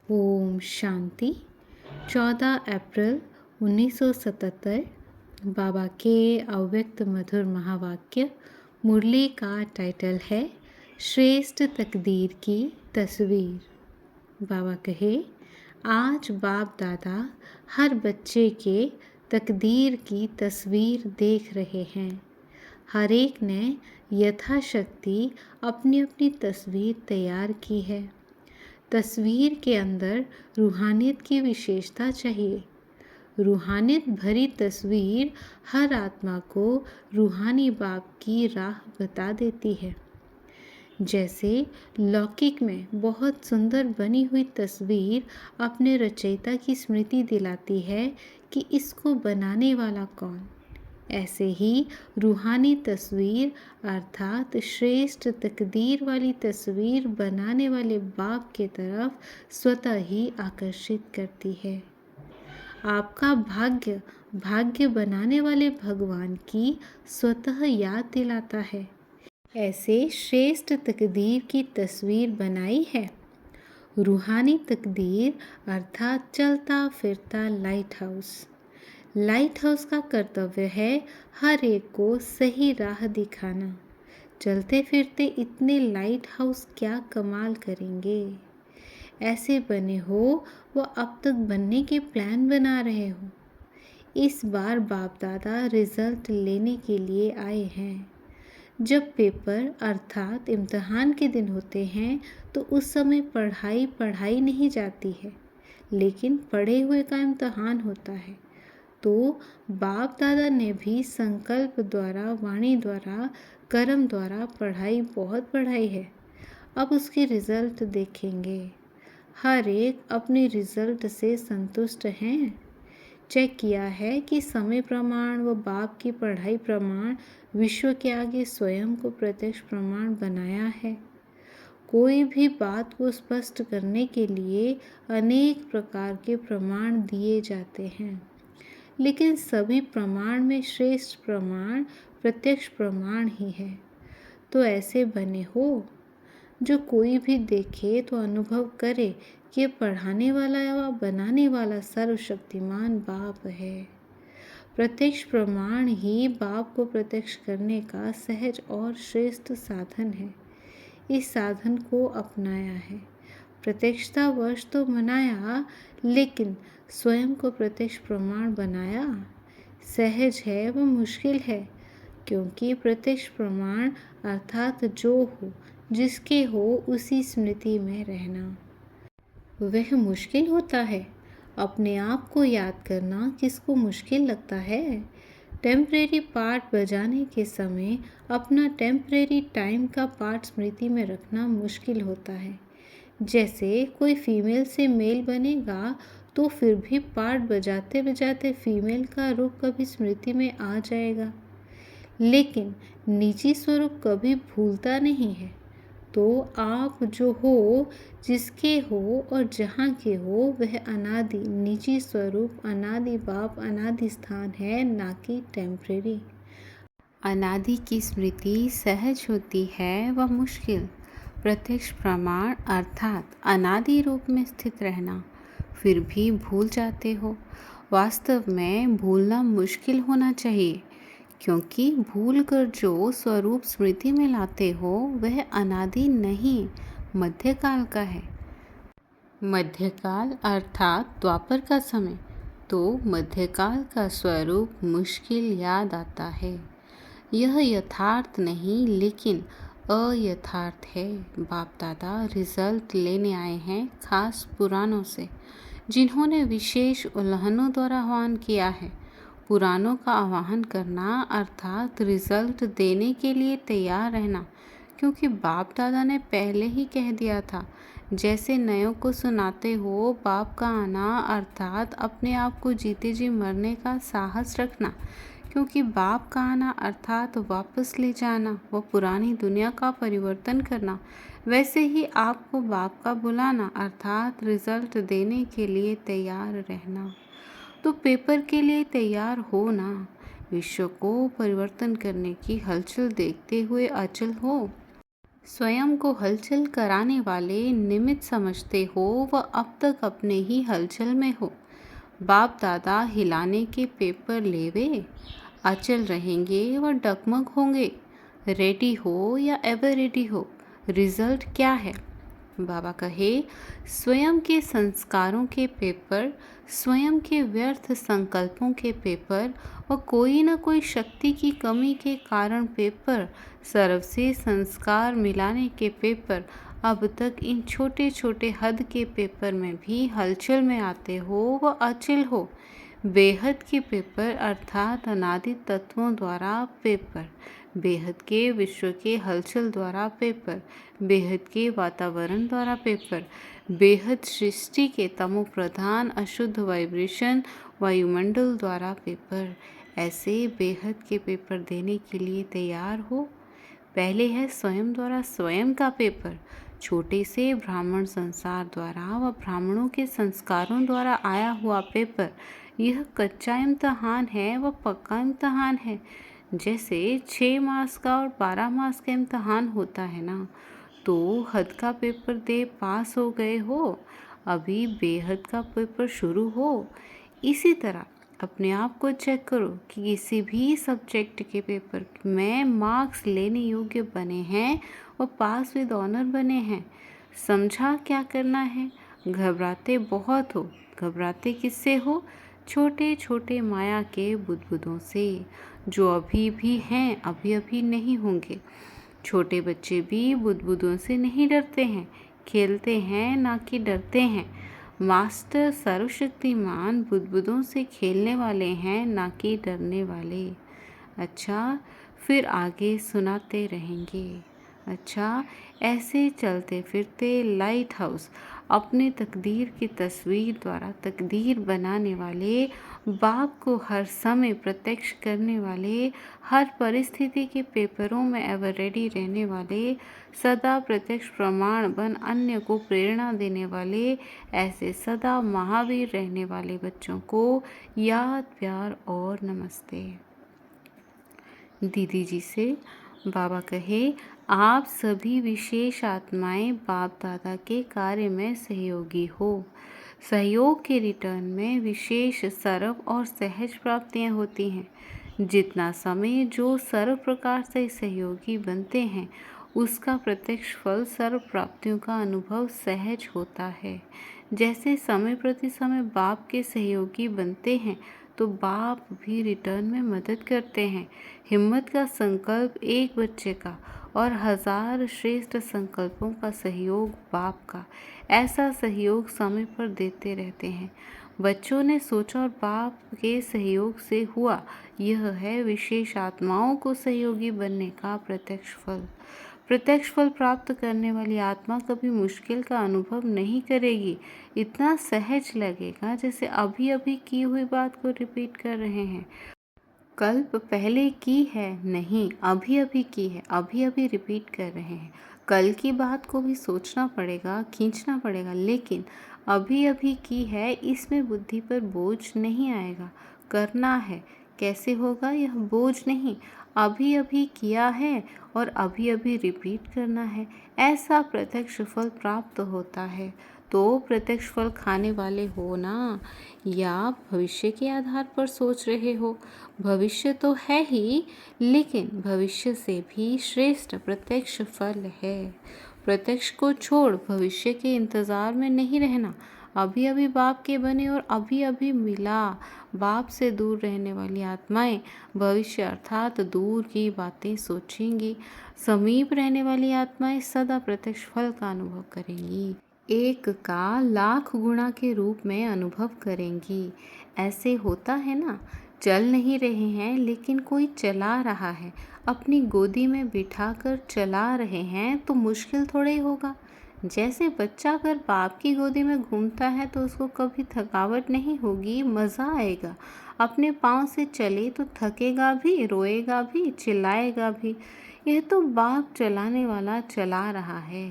ओम शांति। 14 अप्रैल 1977 बाबा के अव्यक्त मधुर महावाक्य। मुरली का टाइटल है श्रेष्ठ तकदीर की तस्वीर। बाबा कहे, आज बाप दादा हर बच्चे के तकदीर की तस्वीर देख रहे हैं। हर एक ने यथाशक्ति अपनी अपनी तस्वीर तैयार की है। तस्वीर के अंदर रूहानियत की विशेषता चाहिए। रूहानियत भरी तस्वीर हर आत्मा को रूहानी बाप की राह बता देती है। जैसे लौकिक में बहुत सुंदर बनी हुई तस्वीर अपने रचयिता की स्मृति दिलाती है कि इसको बनाने वाला कौन। ऐसे ही रूहानी तस्वीर अर्थात श्रेष्ठ तकदीर वाली तस्वीर बनाने वाले बाप के तरफ स्वतः ही आकर्षित करती है। आपका भाग्य बनाने वाले भगवान की स्वतः याद दिलाता है। ऐसे श्रेष्ठ तकदीर की तस्वीर बनाई है। रूहानी तकदीर अर्थात चलता फिरता लाइट हाउस। लाइट हाउस का कर्तव्य है हर एक को सही राह दिखाना। चलते फिरते इतने लाइट हाउस क्या कमाल करेंगे। ऐसे बने हो वो अब तक बनने के प्लान बना रहे हो। इस बार बाप दादा रिजल्ट लेने के लिए आए हैं। जब पेपर अर्थात इम्तहान के दिन होते हैं तो उस समय पढ़ाई नहीं जाती है, लेकिन पढ़े हुए का इम्तहान होता है। तो बाप दादा ने भी संकल्प द्वारा, वाणी द्वारा, कर्म द्वारा बहुत पढ़ाई है। अब उसके रिजल्ट देखेंगे। हर एक अपने रिजल्ट से संतुष्ट हैं। चेक किया है कि समय प्रमाण व बाप की पढ़ाई प्रमाण विश्व के आगे स्वयं को प्रत्यक्ष प्रमाण बनाया है। कोई भी बात को स्पष्ट करने के लिए अनेक प्रकार के प्रमाण दिए जाते हैं, लेकिन सभी प्रमाण में श्रेष्ठ प्रमाण प्रत्यक्ष प्रमाण ही है। तो ऐसे बने हो जो कोई भी देखे तो अनुभव करे कि पढ़ाने वाला या बनाने वाला सर्वशक्तिमान बाप है। प्रत्यक्ष प्रमाण ही बाप को प्रत्यक्ष करने का सहज और श्रेष्ठ साधन है। इस साधन को अपनाया है। प्रत्यक्षता वर्ष तो मनाया, लेकिन स्वयं को प्रत्यक्ष प्रमाण बनाया। सहज है व मुश्किल है, क्योंकि प्रत्यक्ष प्रमाण अर्थात जो हो, जिसके हो उसी स्मृति में रहना वह मुश्किल होता है। अपने आप को याद करना किसको मुश्किल लगता है। टेम्परेरी पार्ट बजाने के समय अपना टेम्परेरी टाइम का पार्ट स्मृति में रखना मुश्किल होता है। जैसे कोई फीमेल से मेल बनेगा तो फिर भी पार्ट बजाते बजाते फीमेल का रूप कभी स्मृति में आ जाएगा, लेकिन निजी स्वरूप कभी भूलता नहीं है। तो आप जो हो, जिसके हो और जहाँ के हो, वह अनादि निजी स्वरूप अनादि बाप अनादि स्थान है, ना कि टेम्परेरी। अनादि की स्मृति सहज होती है व मुश्किल। प्रत्यक्ष प्रमाण अर्थात अनादि रूप में स्थित रहना, फिर भी भूल जाते हो। वास्तव में भूलना मुश्किल होना चाहिए, क्योंकि भूलकर जो स्वरूप स्मृति में लाते हो वह अनादि नहीं, मध्यकाल का है। मध्यकाल अर्थात द्वापर का समय। तो मध्यकाल का स्वरूप मुश्किल याद आता है। यह यथार्थ नहीं, लेकिन अयथार्थ है। बाप दादा रिजल्ट लेने आए हैं खास पुराणों से, जिन्होंने विशेष उल्लंघनों द्वारा आह्वान किया है। पुराणों का आह्वान करना अर्थात रिजल्ट देने के लिए तैयार रहना, क्योंकि बाप दादा ने पहले ही कह दिया था। जैसे नयों को सुनाते हो, बाप का आना अर्थात अपने आप को जीते जी मरने का साहस रखना, क्योंकि बाप का आना अर्थात वापस ले जाना व पुरानी दुनिया का परिवर्तन करना। वैसे ही आपको बाप का बुलाना अर्थात रिजल्ट देने के लिए तैयार रहना। तो पेपर के लिए तैयार हो ना। विश्व को परिवर्तन करने की हलचल देखते हुए अचल हो। स्वयं को हलचल कराने वाले निमित्त समझते हो व अब तक अपने ही हलचल में हो। बाप दादा हिलाने के पेपर लेवे, अचल रहेंगे व डगमग होंगे। रेडी हो या एवर रेडी हो, रिजल्ट क्या है? बाबा कहे, स्वयं के संस्कारों के पेपर, स्वयं के व्यर्थ संकल्पों के पेपर और कोई न कोई शक्ति की कमी के कारण पेपर, सर्व से संस्कार मिलाने के पेपर, अब तक इन छोटे छोटे हद के पेपर में भी हलचल में आते हो व अचल हो। बेहद के पेपर अर्थात अनादि तत्वों द्वारा पेपर, बेहद के विश्व के हलचल द्वारा पेपर, बेहद के वातावरण द्वारा पेपर, बेहद सृष्टि के तमो प्रधान अशुद्ध वाइब्रेशन वायुमंडल द्वारा पेपर। ऐसे बेहद के पेपर देने के लिए तैयार हो। पहले है स्वयं द्वारा स्वयं का पेपर, छोटे से ब्राह्मण संसार द्वारा व ब्राह्मणों के संस्कारों द्वारा आया हुआ पेपर। यह कच्चा इम्तहान है व पक्का इम्तहान है। जैसे 6 मास का और 12 मास का इम्तहान होता है ना, तो हद का पेपर दे पास हो गए हो, अभी बेहद का पेपर शुरू हो। इसी तरह अपने आप को चेक करो कि किसी भी सब्जेक्ट के पेपर में मार्क्स लेने योग्य बने हैं और पास विद ऑनर बने हैं। समझा क्या करना है? घबराते बहुत हो। घबराते किससे हो? छोटे छोटे माया के बुदबुदों से, जो अभी भी हैं, अभी अभी नहीं होंगे। छोटे बच्चे भी बुदबुदों से नहीं डरते हैं, खेलते हैं ना कि डरते हैं। मास्टर सर्वशक्तिमान बुदबुदों से खेलने वाले हैं, ना कि डरने वाले। अच्छा, फिर आगे सुनाते रहेंगे। अच्छा, ऐसे चलते फिरते लाइट हाउस, अपने तकदीर की तस्वीर द्वारा तकदीर बनाने वाले, बाप को हर समय प्रत्यक्ष करने वाले, हर परिस्थिति के पेपरों में एवर रेडी रहने वाले, सदा प्रत्यक्ष प्रमाण बन अन्य को प्रेरणा देने वाले, ऐसे सदा महावीर रहने वाले बच्चों को याद, प्यार और नमस्ते। दीदी जी से बाबा कहे, आप सभी विशेष आत्माएं बाप दादा के कार्य में सहयोगी हो। सहयोग के रिटर्न में विशेष सर्व और सहज प्राप्तियां होती हैं। जितना समय जो सर्व प्रकार से सहयोगी बनते हैं, उसका प्रत्यक्ष फल सर्व प्राप्तियों का अनुभव सहज होता है। जैसे समय प्रति समय बाप के सहयोगी बनते हैं, तो बाप भी रिटर्न में मदद करते हैं। हिम्मत का संकल्प एक बच्चे का और 1000 श्रेष्ठ संकल्पों का सहयोग बाप का, ऐसा सहयोग समय पर देते रहते हैं। बच्चों ने सोचा और बाप के सहयोग से हुआ। यह है विशेष आत्माओं को सहयोगी बनने का प्रत्यक्ष फल। प्रत्यक्ष फल प्राप्त करने वाली आत्मा कभी मुश्किल का अनुभव नहीं करेगी। इतना सहज लगेगा जैसे अभी अभी की हुई बात को रिपीट कर रहे हैं। कल्प पहले की है नहीं, अभी अभी की है, अभी अभी रिपीट कर रहे हैं। कल की बात को भी सोचना पड़ेगा, खींचना पड़ेगा, लेकिन अभी अभी की है, इसमें बुद्धि पर बोझ नहीं आएगा। करना है, कैसे होगा? यह बोझ नहीं, अभी अभी किया है और अभी अभी रिपीट करना है। ऐसा प्रत्यक्ष फल प्राप्त होता है। तो प्रत्यक्ष फल खाने वाले हो ना, या भविष्य के आधार पर सोच रहे हो? भविष्य तो है ही, लेकिन भविष्य से भी श्रेष्ठ प्रत्यक्ष फल है। प्रत्यक्ष को छोड़ भविष्य के इंतज़ार में नहीं रहना। अभी अभी बाप के बने और अभी अभी मिला। बाप से दूर रहने वाली आत्माएं भविष्य अर्थात दूर की बातें सोचेंगी। समीप रहने वाली आत्माएं सदा प्रत्यक्ष फल का अनुभव करेंगी, एक का लाख गुणा के रूप में अनुभव करेंगी। ऐसे होता है ना, चल नहीं रहे हैं लेकिन कोई चला रहा है, अपनी गोदी में बिठाकर चला रहे हैं, तो मुश्किल थोड़े ही होगा। जैसे बच्चा अगर बाप की गोदी में घूमता है तो उसको कभी थकावट नहीं होगी, मज़ा आएगा। अपने पाँव से चले तो थकेगा भी, रोएगा भी, चिल्लाएगा भी। यह तो बाप चलाने वाला चला रहा है।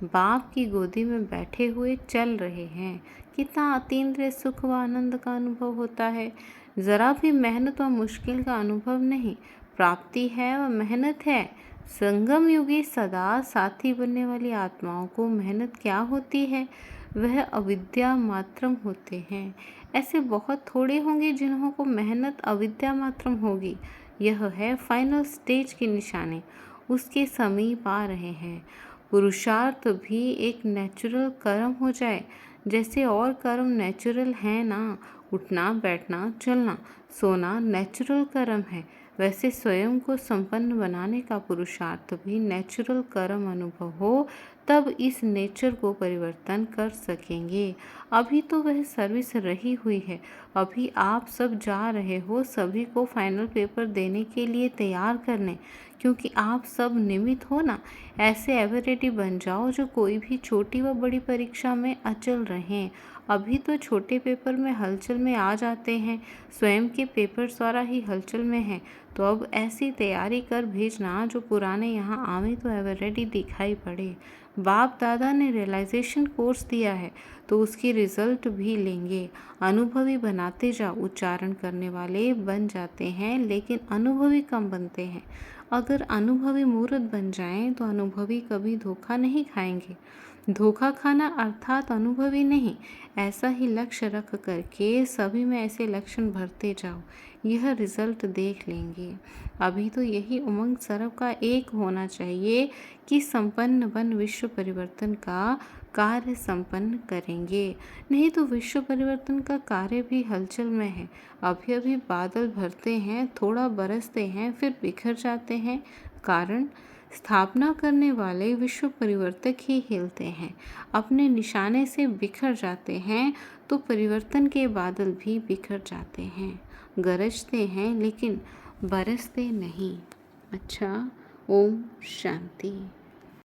बाप की गोदी में बैठे हुए चल रहे हैं। कितना अतीन्द्रिय सुख व आनंद का अनुभव होता है। ज़रा भी मेहनत और मुश्किल का अनुभव नहीं। प्राप्ति है और मेहनत है, संगम युगी सदा साथी बनने वाली आत्माओं को मेहनत क्या होती है? वह अविद्या मात्रम होते हैं। ऐसे बहुत थोड़े होंगे जिन्हों को मेहनत अविद्या मात्रम होगी। यह है फाइनल स्टेज की निशानी, उसके समीप आ रहे हैं। पुरुषार्थ भी एक नेचुरल कर्म हो जाए, जैसे और कर्म नेचुरल है ना। उठना, बैठना, चलना, सोना नेचुरल कर्म है, वैसे स्वयं को संपन्न बनाने का पुरुषार्थ भी नेचुरल कर्म अनुभव हो, तब इस नेचर को परिवर्तन कर सकेंगे। अभी तो वह सर्विस रही हुई है। अभी आप सब जा रहे हो सभी को फाइनल पेपर देने के लिए तैयार करने, क्योंकि आप सब निमित्त हो ना। ऐसे एवर रेडी बन जाओ जो कोई भी छोटी व बड़ी परीक्षा में अचल रहें। अभी तो छोटे पेपर में हलचल में आ जाते हैं, स्वयं के पेपर द्वारा ही हलचल में हैं। तो अब ऐसी तैयारी कर भेजना जो पुराने यहाँ आवे तो एवर रेडी दिखाई पड़े। बाप दादा ने रियलाइजेशन कोर्स दिया है तो उसकी रिजल्ट भी लेंगे। अनुभवी बनाते जाओ, उच्चारण करने वाले बन जाते हैं लेकिन अनुभवी कम बनते हैं। अगर अनुभवी मूर्ख बन जाएं तो अनुभवी कभी धोखा नहीं खाएंगे। धोखा खाना अर्थात अनुभवी नहीं। ऐसा ही लक्ष्य रख करके सभी में ऐसे लक्षण भरते जाओ, यह रिजल्ट देख लेंगे। अभी तो यही उमंग सर्व का एक होना चाहिए कि संपन्न बन विश्व परिवर्तन का कार्य संपन्न करेंगे। नहीं तो विश्व परिवर्तन का कार्य भी हलचल में है। अभी अभी बादल भरते हैं, थोड़ा बरसते हैं, फिर बिखर जाते हैं। कारण स्थापना करने वाले विश्व परिवर्तक ही हिलते हैं, अपने निशाने से बिखर जाते हैं, तो परिवर्तन के बादल भी बिखर जाते हैं। गरजते हैं लेकिन बरसते नहीं। अच्छा, ओम शांति।